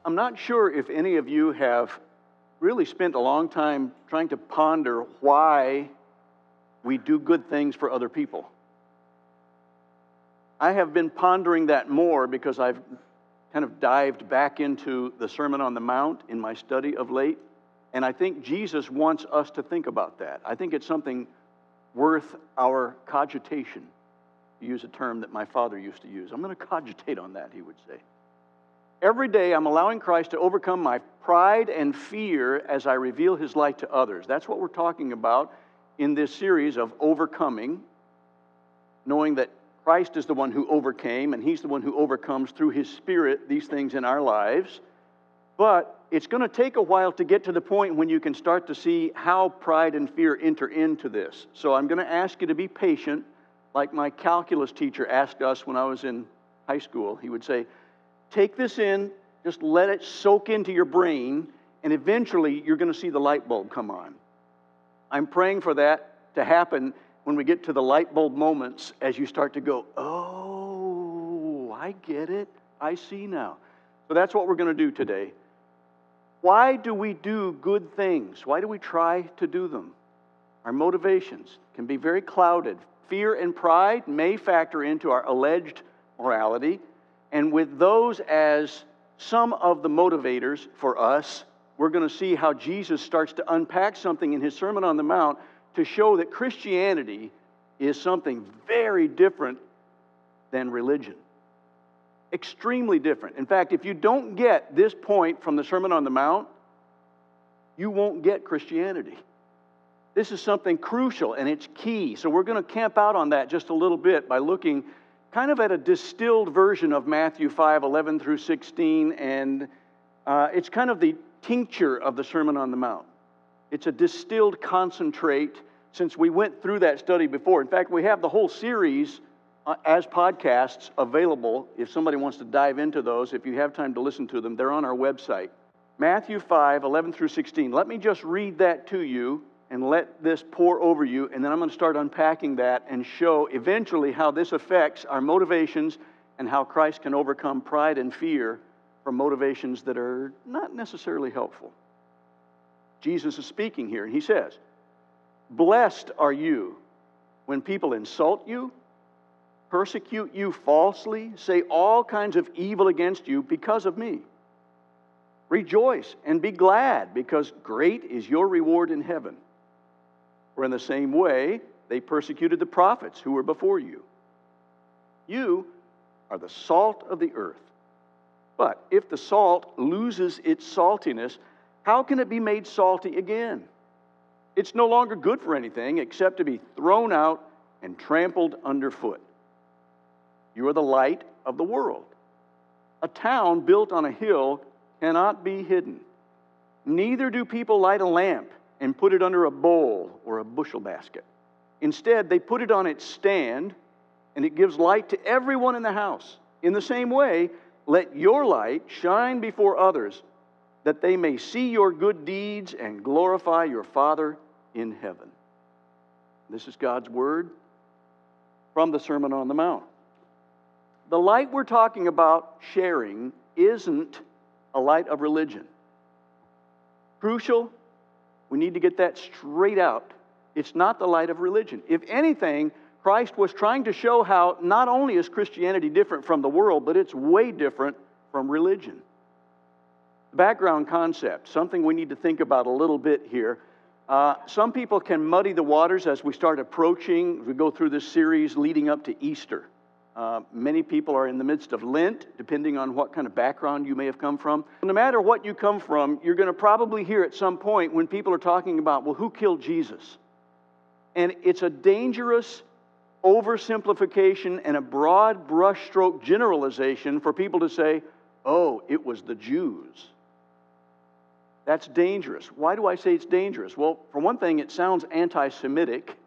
I'm not sure if any of you have really spent a long time trying to ponder why we do good things for other people. I have been pondering that more because I've kind of dived back into the Sermon on the Mount in my study of late, and I think Jesus wants us to think about that. I think it's something worth our cogitation, to use a term that my father used to use. I'm going to cogitate on that, he would say. Every day I'm allowing Christ to overcome my pride and fear as I reveal his light to others. That's what we're talking about in this series of overcoming, knowing that Christ is the one who overcame, and he's the one who overcomes through his Spirit these things in our lives. But it's going to take a while to get to the point when you can start to see how pride and fear enter into this. So I'm going to ask you to be patient, like my calculus teacher asked us when I was in high school. He would say, take this in, just let it soak into your brain, and eventually you're going to see the light bulb come on. I'm praying for that to happen when we get to the light bulb moments as you start to go, oh, I get it. I see now. So that's what we're going to do today. Why do we do good things? Why do we try to do them? Our motivations can be very clouded. Fear and pride may factor into our alleged morality. And with those as some of the motivators for us, we're going to see how Jesus starts to unpack something in his Sermon on the Mount to show that Christianity is something very different than religion. Extremely different. In fact, if you don't get this point from the Sermon on the Mount, you won't get Christianity. This is something crucial and it's key. So we're going to camp out on that just a little bit by looking kind of at a distilled version of Matthew 5:11 through 16, and it's kind of the tincture of the Sermon on the Mount. It's a distilled concentrate since we went through that study before. In fact, we have the whole series as podcasts available if somebody wants to dive into those. If you have time to listen to them, they're on our website. Matthew 5:11 through 16. Let me just read that to you and let this pour over you, and then I'm going to start unpacking that and show eventually how this affects our motivations and how Christ can overcome pride and fear from motivations that are not necessarily helpful. Jesus is speaking here, and he says, "Blessed are you when people insult you, persecute you falsely, say all kinds of evil against you because of me. Rejoice and be glad, because great is your reward in heaven. For in the same way, they persecuted the prophets who were before you. You are the salt of the earth. But if the salt loses its saltiness, how can it be made salty again? It's no longer good for anything except to be thrown out and trampled underfoot. You are the light of the world. A town built on a hill cannot be hidden. Neither do people light a lamp and put it under a bowl or a bushel basket. Instead, they put it on its stand, and it gives light to everyone in the house. In the same way, let your light shine before others, that they may see your good deeds and glorify your Father in heaven." This is God's word from the Sermon on the Mount. The light we're talking about sharing isn't a light of religion. Crucial. We need to get that straight out. It's not the light of religion. If anything, Christ was trying to show how not only is Christianity different from the world, but it's way different from religion. Background concept, something we need to think about a little bit here. Some people can muddy the waters as we start approaching, we go through this series leading up to Easter. Many people are in the midst of Lent, depending on what kind of background you may have come from. No matter what you come from, you're going to probably hear at some point when people are talking about, well, who killed Jesus? And it's a dangerous oversimplification and a broad brushstroke generalization for people to say, oh, it was the Jews. That's dangerous. Why do I say it's dangerous? Well, for one thing, it sounds anti-Semitic.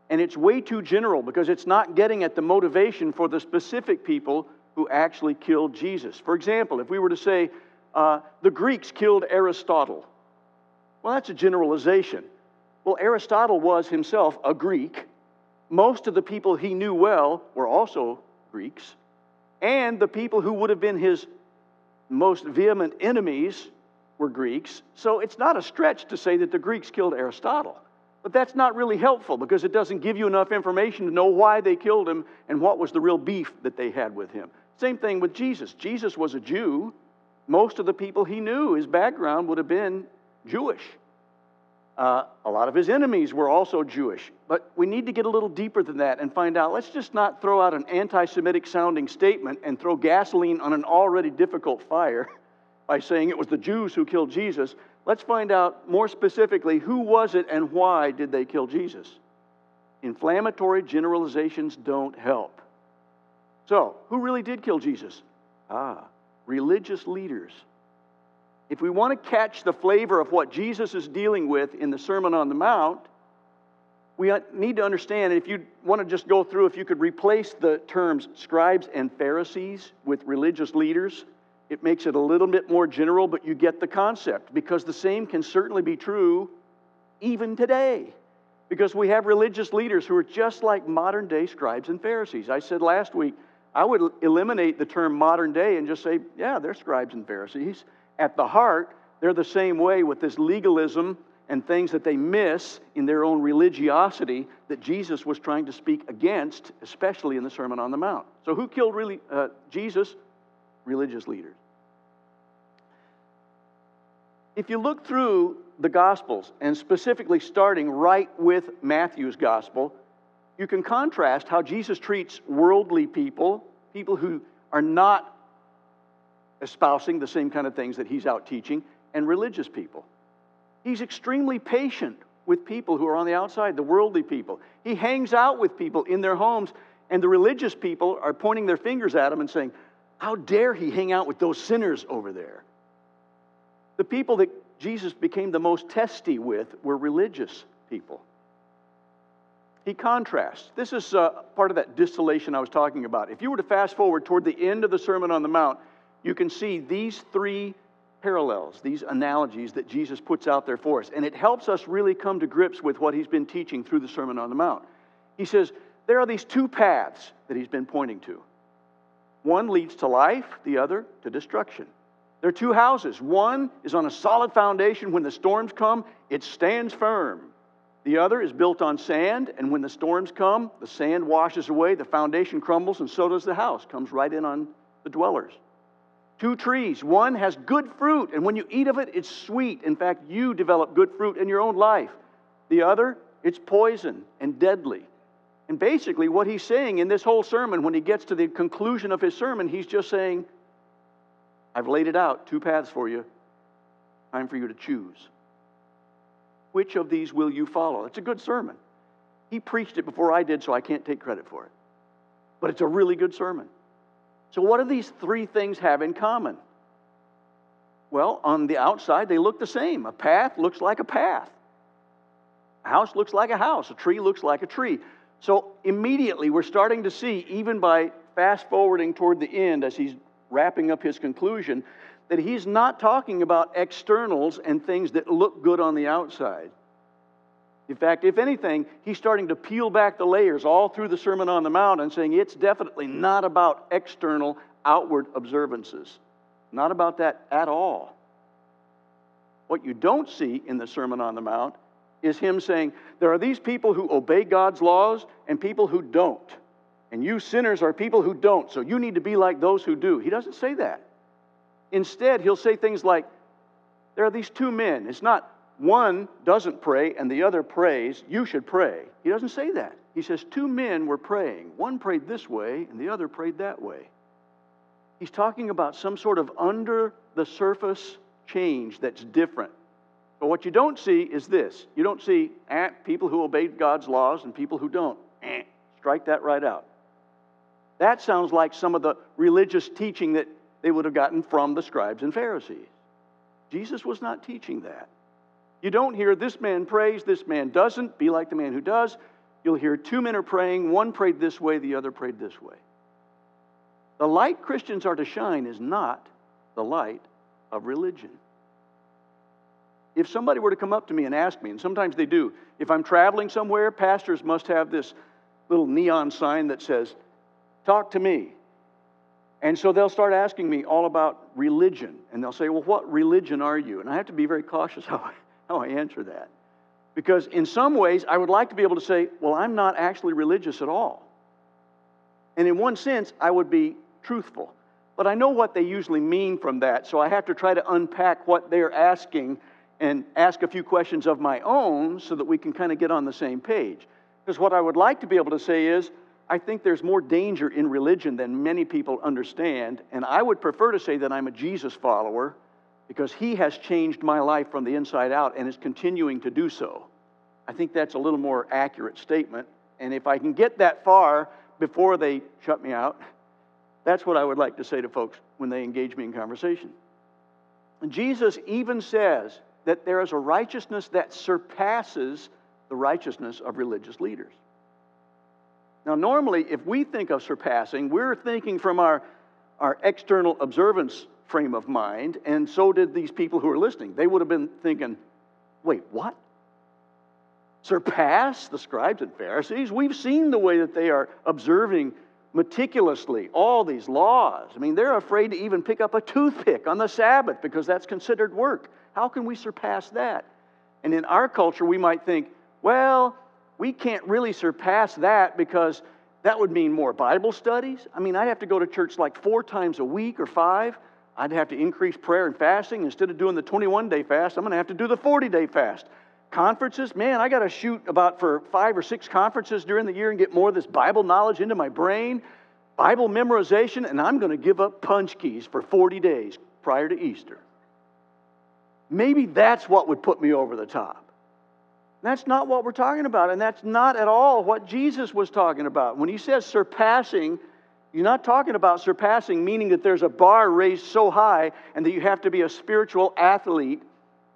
And it's way too general because it's not getting at the motivation for the specific people who actually killed Jesus. For example, if we were to say, the Greeks killed Aristotle. Well, that's a generalization. Well, Aristotle was himself a Greek. Most of the people he knew well were also Greeks. And the people who would have been his most vehement enemies were Greeks, so it's not a stretch to say that the Greeks killed Aristotle. But that's not really helpful because it doesn't give you enough information to know why they killed him and what was the real beef that they had with him. Same thing with Jesus. Jesus was a Jew. Most of the people he knew, his background would have been Jewish. A lot of his enemies were also Jewish. But we need to get a little deeper than that and find out, let's just not throw out an anti-Semitic sounding statement and throw gasoline on an already difficult fire by saying it was the Jews who killed Jesus. Let's find out more specifically, who was it and why did they kill Jesus? Inflammatory generalizations don't help. So, who really did kill Jesus? Religious leaders. If we want to catch the flavor of what Jesus is dealing with in the Sermon on the Mount, we need to understand, if you want to just go through, if you could replace the terms scribes and Pharisees with religious leaders, it makes it a little bit more general, but you get the concept, because the same can certainly be true even today. Because we have religious leaders who are just like modern day scribes and Pharisees. I said last week, I would eliminate the term modern day and just say, yeah, they're scribes and Pharisees. At the heart, they're the same way with this legalism and things that they miss in their own religiosity that Jesus was trying to speak against, especially in the Sermon on the Mount. So who killed Jesus? Religious leaders. If you look through the Gospels, and specifically starting right with Matthew's Gospel, you can contrast how Jesus treats worldly people, people who are not espousing the same kind of things that he's out teaching, and religious people. He's extremely patient with people who are on the outside, the worldly people. He hangs out with people in their homes, and the religious people are pointing their fingers at him and saying, how dare he hang out with those sinners over there? The people that Jesus became the most testy with were religious people. He contrasts. This is part of that distillation I was talking about. If you were to fast forward toward the end of the Sermon on the Mount, you can see these three parallels, these analogies that Jesus puts out there for us. And it helps us really come to grips with what he's been teaching through the Sermon on the Mount. He says, there are these two paths that he's been pointing to. One leads to life, the other to destruction. There are two houses. One is on a solid foundation. When the storms come, it stands firm. The other is built on sand, and when the storms come, the sand washes away, the foundation crumbles, and so does the house. Comes right in on the dwellers. Two trees. One has good fruit, and when you eat of it, it's sweet. In fact, you develop good fruit in your own life. The other, it's poison and deadly. And basically, what he's saying in this whole sermon, when he gets to the conclusion of his sermon, he's just saying, I've laid it out, two paths for you. Time for you to choose. Which of these will you follow? It's a good sermon. He preached it before I did, so I can't take credit for it. But it's a really good sermon. So what do these three things have in common? Well, on the outside, they look the same. A path looks like a path. A house looks like a house. A tree looks like a tree. So immediately, we're starting to see, even by fast forwarding toward the end as he's wrapping up his conclusion, that he's not talking about externals and things that look good on the outside. In fact, if anything, he's starting to peel back the layers all through the Sermon on the Mount and saying it's definitely not about external, outward observances. Not about that at all. What you don't see in the Sermon on the Mount is him saying, there are these people who obey God's laws and people who don't. And you sinners are people who don't, so you need to be like those who do. He doesn't say that. Instead, he'll say things like, there are these two men. It's not one doesn't pray and the other prays. You should pray. He doesn't say that. He says two men were praying. One prayed this way and the other prayed that way. He's talking about some sort of under the surface change that's different. But what you don't see is this. You don't see people who obey God's laws and people who don't. Strike that right out. That sounds like some of the religious teaching that they would have gotten from the scribes and Pharisees. Jesus was not teaching that. You don't hear this man prays, this man doesn't. Be like the man who does. You'll hear two men are praying. One prayed this way, the other prayed this way. The light Christians are to shine is not the light of religion. If somebody were to come up to me and ask me, and sometimes they do, if I'm traveling somewhere, pastors must have this little neon sign that says, talk to me. And so they'll start asking me all about religion. And they'll say, well, what religion are you? And I have to be very cautious how I answer that. Because in some ways, I would like to be able to say, well, I'm not actually religious at all. And in one sense, I would be truthful. But I know what they usually mean from that, so I have to try to unpack what they're asking and ask a few questions of my own so that we can kind of get on the same page. Because what I would like to be able to say is, I think there's more danger in religion than many people understand, and I would prefer to say that I'm a Jesus follower because he has changed my life from the inside out and is continuing to do so. I think that's a little more accurate statement, and if I can get that far before they shut me out, that's what I would like to say to folks when they engage me in conversation. And Jesus even says that there is a righteousness that surpasses the righteousness of religious leaders. Now, normally, if we think of surpassing, we're thinking from our external observance frame of mind, and so did these people who are listening. They would have been thinking, wait, what? Surpass the scribes and Pharisees? We've seen the way that they are observing meticulously all these laws. I mean, they're afraid to even pick up a toothpick on the Sabbath because that's considered work. How can we surpass that? And in our culture, we might think, well, we can't really surpass that because that would mean more Bible studies. I mean, I'd have to go to church like 4 times a week or 5. I'd have to increase prayer and fasting. Instead of doing the 21-day fast, I'm going to have to do the 40-day fast. Conferences, man, I got to shoot about for 5 or 6 conferences during the year and get more of this Bible knowledge into my brain. Bible memorization, and I'm going to give up punch keys for 40 days prior to Easter. Maybe that's what would put me over the top. That's not what we're talking about, and that's not at all what Jesus was talking about. When he says surpassing, you're not talking about surpassing, meaning that there's a bar raised so high and that you have to be a spiritual athlete,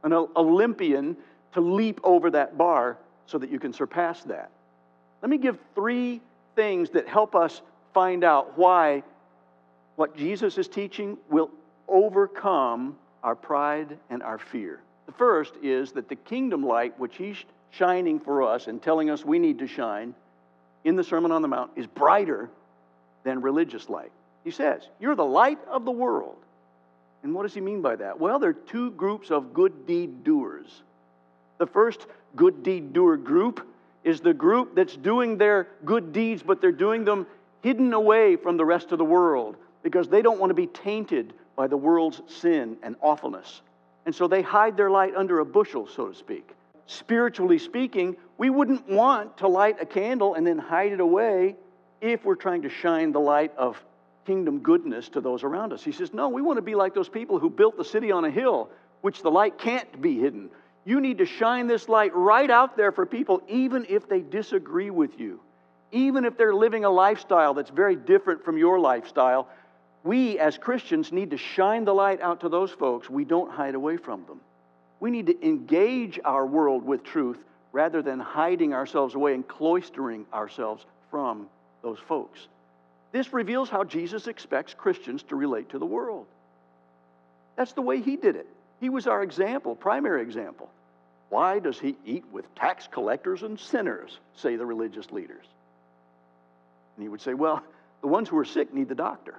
an Olympian, to leap over that bar so that you can surpass that. Let me give 3 things that help us find out why what Jesus is teaching will overcome our pride and our fear. The first is that the kingdom light, which he's shining for us and telling us we need to shine in the Sermon on the Mount, is brighter than religious light. He says, you're the light of the world. And what does he mean by that? Well, there are 2 groups of good deed doers. The first good deed doer group is the group that's doing their good deeds, but they're doing them hidden away from the rest of the world because they don't want to be tainted by the world's sin and awfulness. And so they hide their light under a bushel, so to speak. Spiritually speaking, we wouldn't want to light a candle and then hide it away if we're trying to shine the light of kingdom goodness to those around us. He says, no, we want to be like those people who built the city on a hill, which the light can't be hidden. You need to shine this light right out there for people, even if they disagree with you. Even if they're living a lifestyle that's very different from your lifestyle, we as Christians need to shine the light out to those folks. We don't hide away from them. We need to engage our world with truth rather than hiding ourselves away and cloistering ourselves from those folks. This reveals how Jesus expects Christians to relate to the world. That's the way he did it. He was our example, primary example. Why does he eat with tax collectors and sinners, say the religious leaders? And he would say, well, the ones who are sick need the doctor.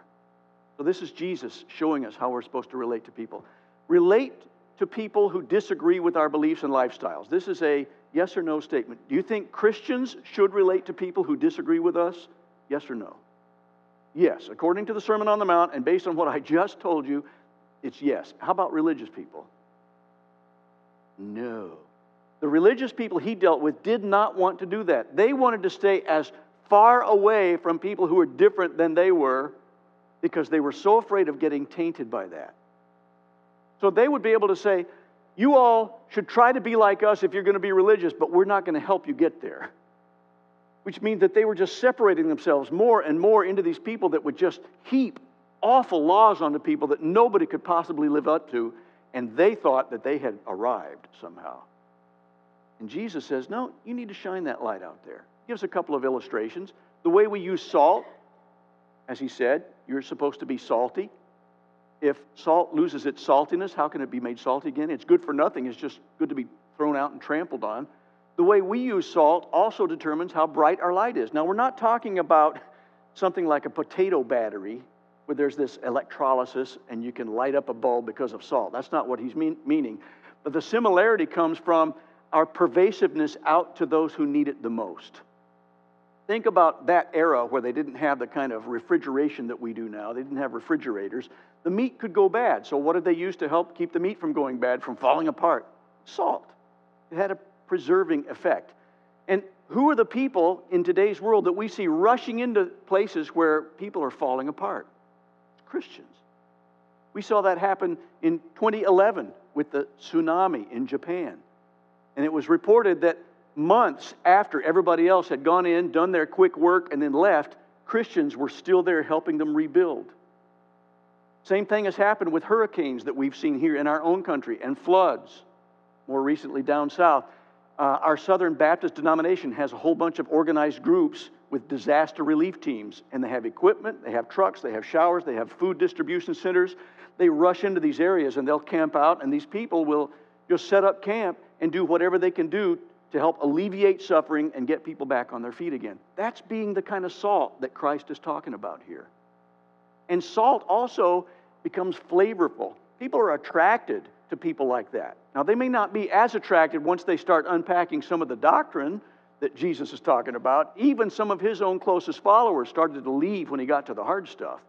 So this is Jesus showing us how we're supposed to relate to people. Relate to people who disagree with our beliefs and lifestyles. This is a yes or no statement. Do you think Christians should relate to people who disagree with us? Yes or no? Yes. According to the Sermon on the Mount and based on what I just told you, it's yes. How about religious people? No. The religious people he dealt with did not want to do that. They wanted to stay as far away from people who were different than they were because they were so afraid of getting tainted by that. So they would be able to say, you all should try to be like us if you're going to be religious, but we're not going to help you get there. Which means that they were just separating themselves more and more into these people that would just heap awful laws onto people that nobody could possibly live up to, and they thought that they had arrived somehow. And Jesus says, no, you need to shine that light out there. He gives a couple of illustrations. The way we use salt, as he said, you're supposed to be salty. If salt loses its saltiness, how can it be made salty again? It's good for nothing. It's just good to be thrown out and trampled on. The way we use salt also determines how bright our light is. Now, we're not talking about something like a potato battery, where there's this electrolysis and you can light up a bulb because of salt. That's not what he's meaning. But the similarity comes from our pervasiveness out to those who need it the most. Think about that era where they didn't have the kind of refrigeration that we do now. They didn't have refrigerators. The meat could go bad. So what did they use to help keep the meat from going bad, from falling apart? Salt. It had a preserving effect. And who are the people in today's world that we see rushing into places where people are falling apart? Christians. We saw that happen in 2011 with the tsunami in Japan. And it was reported that months after everybody else had gone in, done their quick work, and then left, Christians were still there helping them rebuild. Same thing has happened with hurricanes that we've seen here in our own country and floods, more recently down south. Our Southern Baptist denomination has a whole bunch of organized groups with disaster relief teams, and they have equipment, they have trucks, they have showers, they have food distribution centers. They rush into these areas and they'll camp out, and these people will just set up camp and do whatever they can do to help alleviate suffering and get people back on their feet again. That's being the kind of salt that Christ is talking about here. And salt also becomes flavorful. People are attracted to people like that. Now, they may not be as attracted once they start unpacking some of the doctrine that Jesus is talking about. Even some of his own closest followers started to leave when he got to the hard stuff.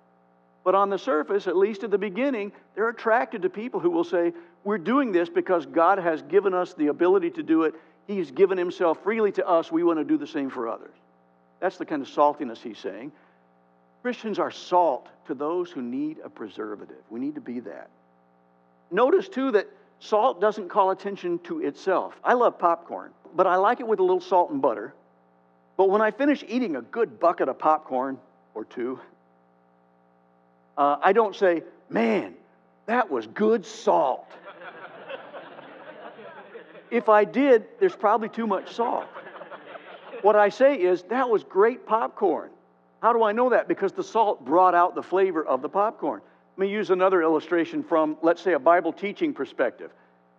But on the surface, at least at the beginning, they're attracted to people who will say, we're doing this because God has given us the ability to do it. He's given himself freely to us. We want to do the same for others. That's the kind of saltiness he's saying. Christians are salt to those who need a preservative. We need to be that. Notice, too, that salt doesn't call attention to itself. I love popcorn, but I like it with a little salt and butter. But when I finish eating a good bucket of popcorn or two, I don't say, man, that was good salt. If I did, there's probably too much salt. What I say is, that was great popcorn. How do I know that? Because the salt brought out the flavor of the popcorn. Let me use another illustration from, let's say, a Bible teaching perspective.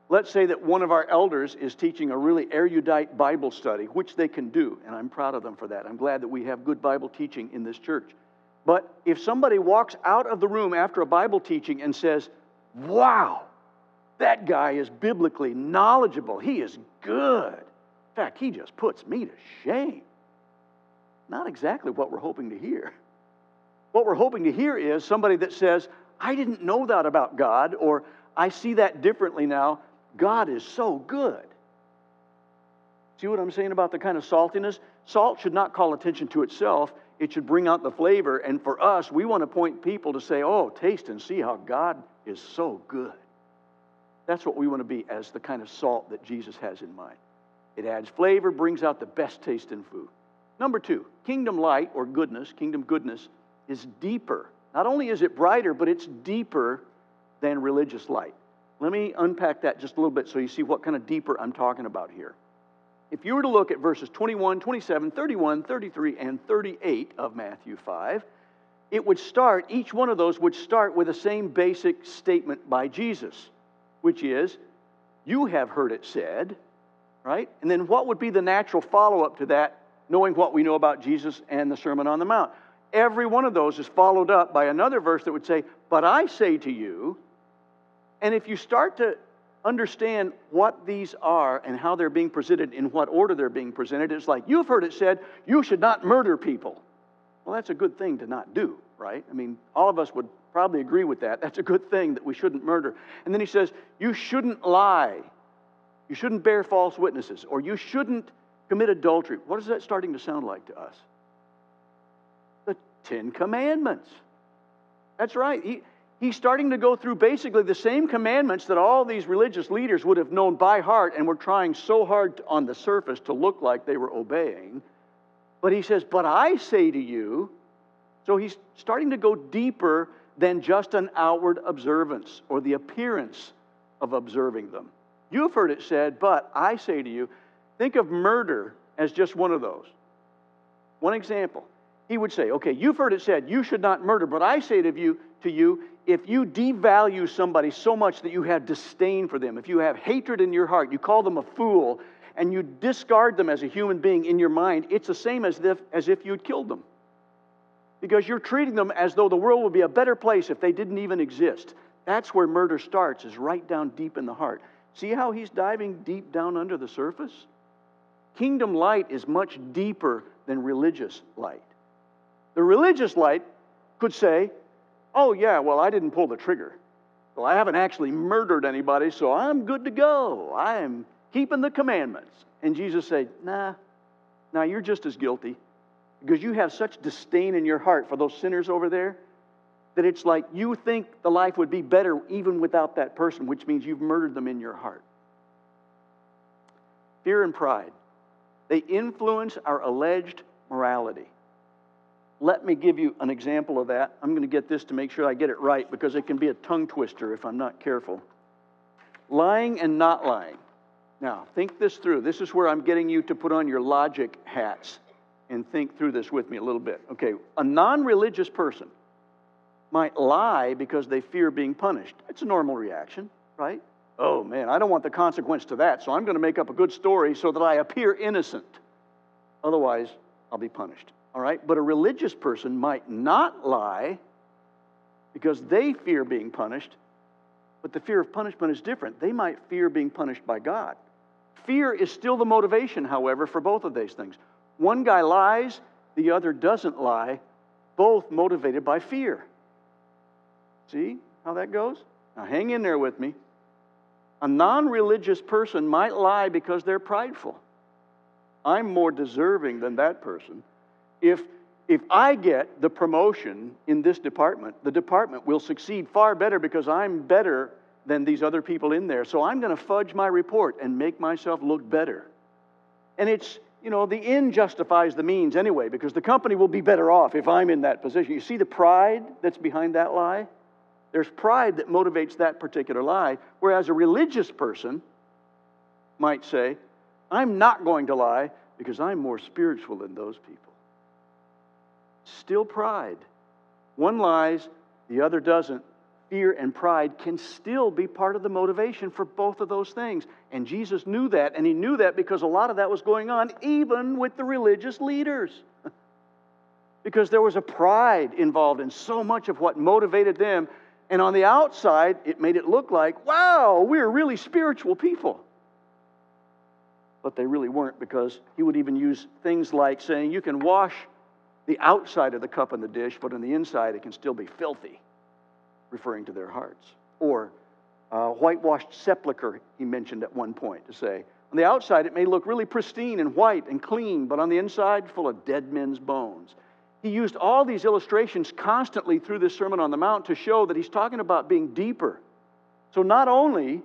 Let's say that one of our elders is teaching a really erudite Bible study, which they can do, and I'm proud of them for that. I'm glad that we have good Bible teaching in this church. But if somebody walks out of the room after a Bible teaching and says, wow, that guy is biblically knowledgeable, he is good. In fact, he just puts me to shame. Not exactly what we're hoping to hear. What we're hoping to hear is somebody that says, I didn't know that about God, or I see that differently now. God is so good. See what I'm saying about the kind of saltiness? Salt should not call attention to itself. It should bring out the flavor. And for us, we want to point people to say, oh, taste and see how God is so good. That's what we want to be as the kind of salt that Jesus has in mind. It adds flavor, brings out the best taste in food. Number 2, kingdom light or goodness, kingdom goodness, is deeper. Not only is it brighter, but it's deeper than religious light. Let me unpack that just a little bit so you see what kind of deeper I'm talking about here. If you were to look at verses 21, 27, 31, 33, and 38 of Matthew 5, it would start, each one of those would start with the same basic statement by Jesus, which is, you have heard it said, right? And then what would be the natural follow-up to that, knowing what we know about Jesus and the Sermon on the Mount? Every one of those is followed up by another verse that would say, but I say to you, and if you start to understand what these are and how they're being presented, in what order they're being presented, it's like, you've heard it said, you should not murder people. Well, that's a good thing to not do, right? I mean, all of us would probably agree with that. That's a good thing that we shouldn't murder. And then he says, you shouldn't lie. You shouldn't bear false witnesses, or you shouldn't commit adultery. What is that starting to sound like to us? The 10 Commandments. That's right. He's starting to go through basically the same commandments that all these religious leaders would have known by heart and were trying so hard on the surface to look like they were obeying. But he says, but I say to you, so he's starting to go deeper than just an outward observance or the appearance of observing them. You've heard it said, but I say to you, think of murder as just one of those. One example. He would say, okay, you've heard it said, you should not murder, but I say to you, if you devalue somebody so much that you have disdain for them, if you have hatred in your heart, you call them a fool, and you discard them as a human being in your mind, it's the same as if you'd killed them. because you're treating them as though the world would be a better place if they didn't even exist. That's where murder starts, is right down deep in the heart. See how he's diving deep down under the surface? Kingdom light is much deeper than religious light. The religious light could say, oh yeah, well, I didn't pull the trigger. Well, I haven't actually murdered anybody, so I'm good to go. I am keeping the commandments. And Jesus said, nah, you're just as guilty, because you have such disdain in your heart for those sinners over there that it's like you think the life would be better even without that person, which means you've murdered them in your heart. Fear and pride, they influence our alleged morality. Let me give you an example of that. I'm going to get this to make sure I get it right, because it can be a tongue twister if I'm not careful. Lying and not lying. Now, think this through. This is where I'm getting you to put on your logic hats and think through this with me a little bit. Okay, a non-religious person might lie because they fear being punished. It's a normal reaction, right? Oh man, I don't want the consequence to that, so I'm going to make up a good story so that I appear innocent. Otherwise, I'll be punished. All right? But a religious person might not lie because they fear being punished, but the fear of punishment is different. They might fear being punished by God. Fear is still the motivation, however, for both of these things. One guy lies, the other doesn't lie, both motivated by fear. See how that goes? Now hang in there with me. A non-religious person might lie because they're prideful. I'm more deserving than that person. If I get the promotion in this department, the department will succeed far better because I'm better than these other people in there. So I'm going to fudge my report and make myself look better. And it's, the end justifies the means anyway, because the company will be better off if I'm in that position. You see the pride that's behind that lie? There's pride that motivates that particular lie, whereas a religious person might say, I'm not going to lie because I'm more spiritual than those people. Still pride. One lies, the other doesn't. Fear and pride can still be part of the motivation for both of those things. And Jesus knew that, and he knew that because a lot of that was going on even with the religious leaders. Because there was a pride involved in so much of what motivated them. And on the outside, it made it look like, wow, we're really spiritual people. But they really weren't, because he would even use things like saying, you can wash the outside of the cup and the dish, but on the inside it can still be filthy, referring to their hearts. Or whitewashed sepulcher, he mentioned at one point, to say, on the outside it may look really pristine and white and clean, but on the inside full of dead men's bones. He used all these illustrations constantly through this Sermon on the Mount to show that he's talking about being deeper. So not only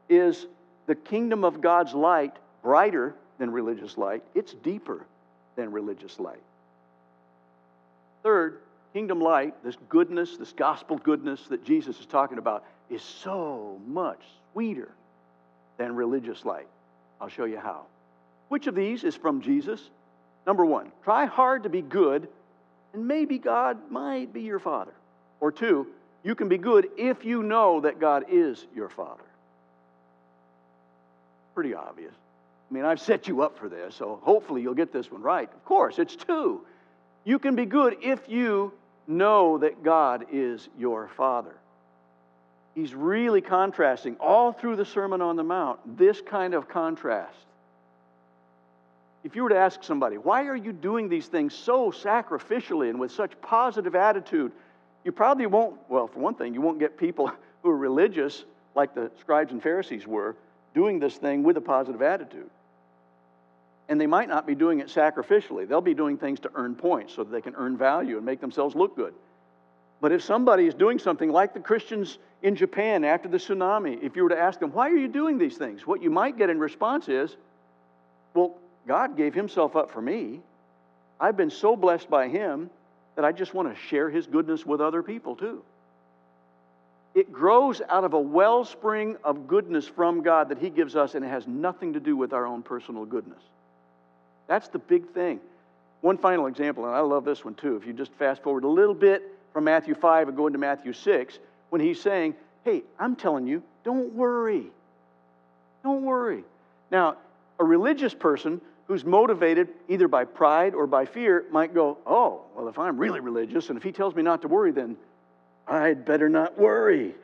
is the kingdom of God's light brighter than religious light, it's deeper than religious light. Third, kingdom light, this goodness, this gospel goodness that Jesus is talking about, is so much sweeter than religious light. I'll show you how. Which of these is from Jesus? Number one, try hard to be good, and maybe God might be your Father. Or two, you can be good if you know that God is your Father. Pretty obvious. I mean, I've set you up for this, so hopefully you'll get this one right. Of course, it's two. You can be good if you know that God is your Father. He's really contrasting all through the Sermon on the Mount, this kind of contrast. If you were to ask somebody, why are you doing these things so sacrificially and with such positive attitude? You probably won't, well, for one thing, you won't get people who are religious, like the scribes and Pharisees were, doing this thing with a positive attitude. And they might not be doing it sacrificially. They'll be doing things to earn points so that they can earn value and make themselves look good. But if somebody is doing something like the Christians in Japan after the tsunami, if you were to ask them, why are you doing these things? What you might get in response is, well, God gave himself up for me. I've been so blessed by him that I just want to share his goodness with other people too. It grows out of a wellspring of goodness from God that he gives us, and it has nothing to do with our own personal goodness. That's the big thing. One final example, and I love this one too. If you just fast forward a little bit from Matthew 5 and go into Matthew 6, when he's saying, hey, I'm telling you, don't worry. Don't worry. Now, a religious person who's motivated either by pride or by fear might go, oh, well, well, if I'm really religious and if he tells me not to worry, then I'd better not worry.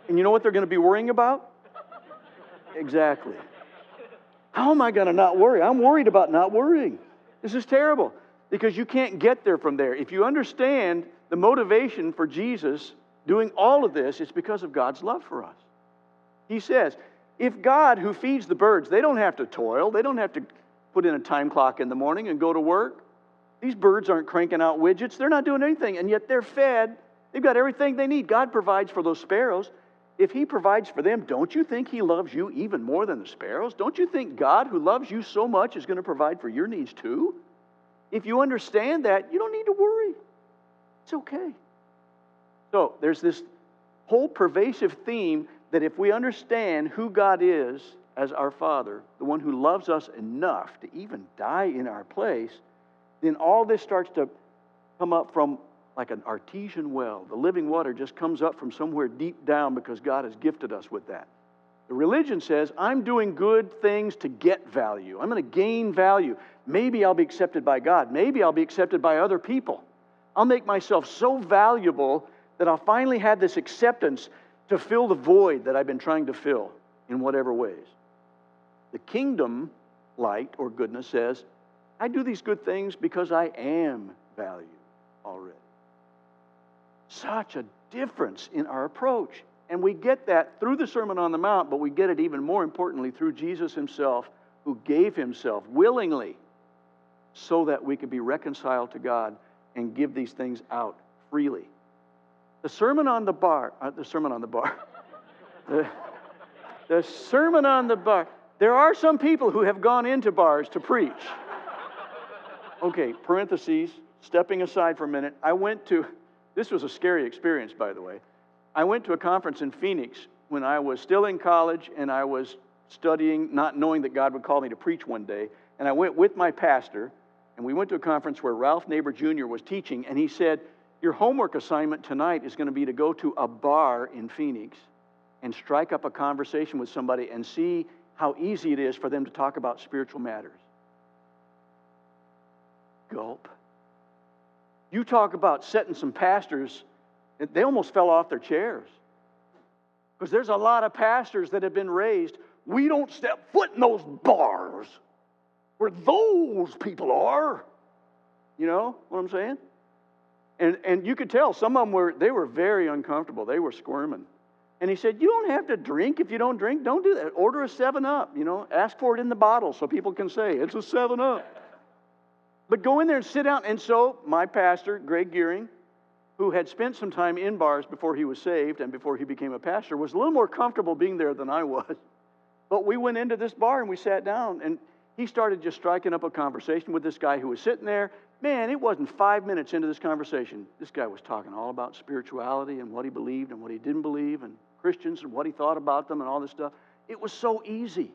And you know what they're going to be worrying about? Exactly. How am I going to not worry? I'm worried about not worrying. This is terrible because you can't get there from there. If you understand the motivation for Jesus doing all of this, it's because of God's love for us. He says, if God, who feeds the birds, they don't have to toil, they don't have to put in a time clock in the morning and go to work. These birds aren't cranking out widgets. They're not doing anything, and yet they're fed. They've got everything they need. God provides for those sparrows. If He provides for them, don't you think He loves you even more than the sparrows? Don't you think God, who loves you so much, is going to provide for your needs too? If you understand that, you don't need to worry. It's okay. So there's this whole pervasive theme that if we understand who God is as our Father, the one who loves us enough to even die in our place, then all this starts to come up from like an artesian well. The living water just comes up from somewhere deep down because God has gifted us with that. The religion says, I'm doing good things to get value. I'm going to gain value. Maybe I'll be accepted by God. Maybe I'll be accepted by other people. I'll make myself so valuable that I'll finally have this acceptance to fill the void that I've been trying to fill in whatever ways. The kingdom light or goodness says, I do these good things because I am valued already. Such a difference in our approach. And we get that through the Sermon on the Mount, but we get it even more importantly through Jesus Himself, who gave Himself willingly so that we could be reconciled to God and give these things out freely. The Sermon on the Sermon on the Bar. There are some people who have gone into bars to preach. Okay, parentheses, stepping aside for a minute. This was a scary experience, by the way. I went to a conference in Phoenix when I was still in college and I was studying, not knowing that God would call me to preach one day. And I went with my pastor, and we went to a conference where Ralph Neighbor Jr. was teaching, and he said, your homework assignment tonight is going to be to go to a bar in Phoenix and strike up a conversation with somebody and see how easy it is for them to talk about spiritual matters. Gulp. You talk about setting some pastors, they almost fell off their chairs. Because there's a lot of pastors that have been raised, we don't step foot in those bars where those people are. You know what I'm saying? And you could tell some of them were very uncomfortable. They were squirming. And he said, you don't have to drink if you don't drink. Don't do that. Order a 7-Up. You know, ask for it in the bottle so people can say, it's a 7-Up. But go in there and sit down. And so my pastor, Greg Gearing, who had spent some time in bars before he was saved and before he became a pastor, was a little more comfortable being there than I was. But we went into this bar and we sat down, and he started just striking up a conversation with this guy who was sitting there. Man, it wasn't 5 minutes into this conversation. This guy was talking all about spirituality and what he believed and what he didn't believe and Christians and what he thought about them and all this stuff. It was so easy.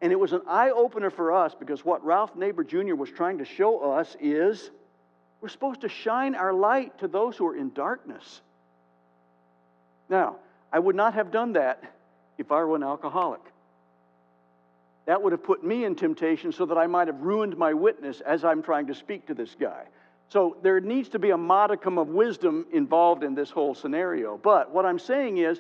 And it was an eye-opener for us because what Ralph Neighbor Jr. was trying to show us is we're supposed to shine our light to those who are in darkness. Now, I would not have done that if I were an alcoholic. That would have put me in temptation so that I might have ruined my witness as I'm trying to speak to this guy. So there needs to be a modicum of wisdom involved in this whole scenario. But what I'm saying is,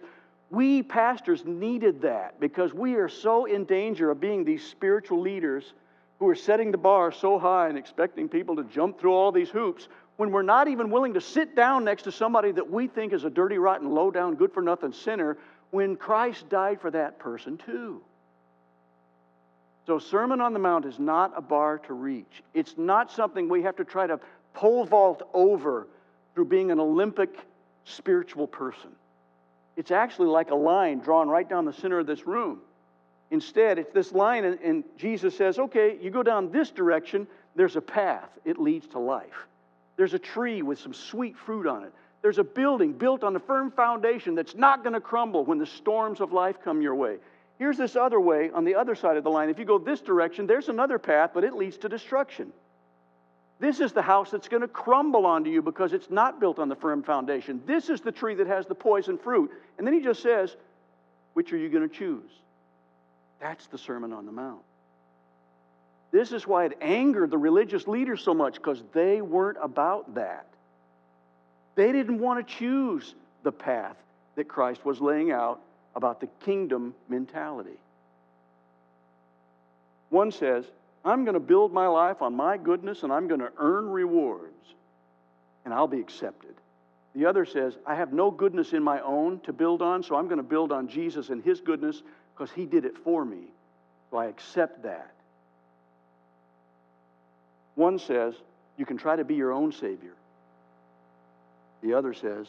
we pastors needed that because we are so in danger of being these spiritual leaders who are setting the bar so high and expecting people to jump through all these hoops when we're not even willing to sit down next to somebody that we think is a dirty, rotten, low-down, good-for-nothing sinner when Christ died for that person too. So Sermon on the Mount is not a bar to reach. It's not something we have to try to pole vault over through being an Olympic spiritual person. It's actually like a line drawn right down the center of this room. Instead, it's this line, and Jesus says, okay, you go down this direction, there's a path. It leads to life. There's a tree with some sweet fruit on it. There's a building built on a firm foundation that's not going to crumble when the storms of life come your way. Here's this other way on the other side of the line. If you go this direction, there's another path, but it leads to destruction. This is the house that's going to crumble onto you because it's not built on the firm foundation. This is the tree that has the poison fruit. And then he just says, which are you going to choose? That's the Sermon on the Mount. This is why it angered the religious leaders so much, because they weren't about that. They didn't want to choose the path that Christ was laying out about the kingdom mentality. One says, I'm going to build my life on my goodness and I'm going to earn rewards and I'll be accepted. The other says, I have no goodness in my own to build on, so I'm going to build on Jesus and His goodness because He did it for me. So I accept that. One says, you can try to be your own Savior. The other says,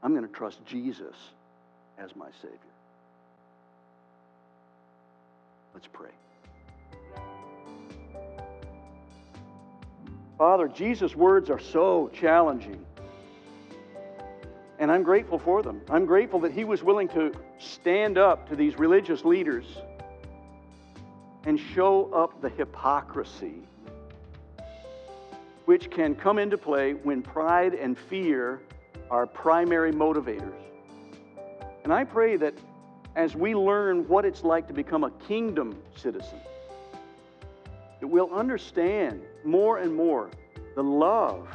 I'm going to trust Jesus as my Savior. Let's pray. Father, Jesus' words are so challenging. And I'm grateful for them. I'm grateful that He was willing to stand up to these religious leaders and show up the hypocrisy which can come into play when pride and fear are primary motivators. And I pray that as we learn what it's like to become a kingdom citizen, that we'll understand more and more the love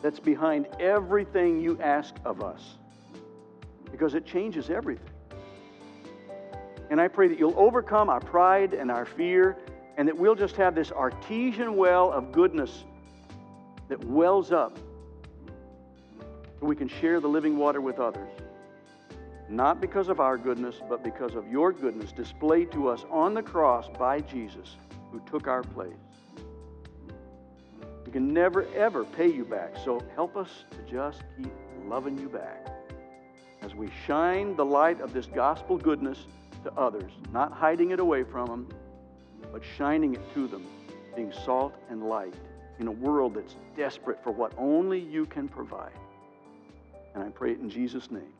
that's behind everything you ask of us, because it changes everything. And I pray that you'll overcome our pride and our fear, and that we'll just have this artesian well of goodness that wells up so we can share the living water with others. Not because of our goodness, but because of your goodness displayed to us on the cross by Jesus, who took our place. We can never, ever pay you back, so help us to just keep loving you back as we shine the light of this gospel goodness to others, not hiding it away from them, but shining it to them, being salt and light in a world that's desperate for what only you can provide. And I pray it in Jesus' name.